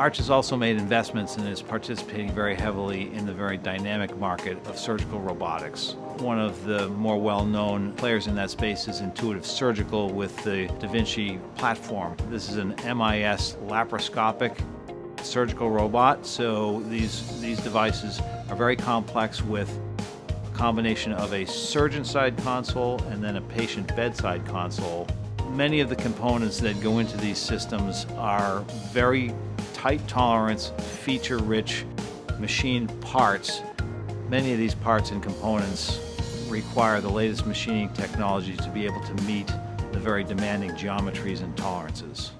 Arch has also made investments and is participating very heavily in the very dynamic market of surgical robotics. One of the more well-known players in that space is Intuitive Surgical with the Da Vinci platform. This is an MIS laparoscopic surgical robot, so these devices are very complex with a combination of a surgeon-side console and then a patient bedside console. Many of the components that go into these systems are very tight tolerance, feature-rich machine parts. Many of these parts and components require the latest machining technology to be able to meet the very demanding geometries and tolerances.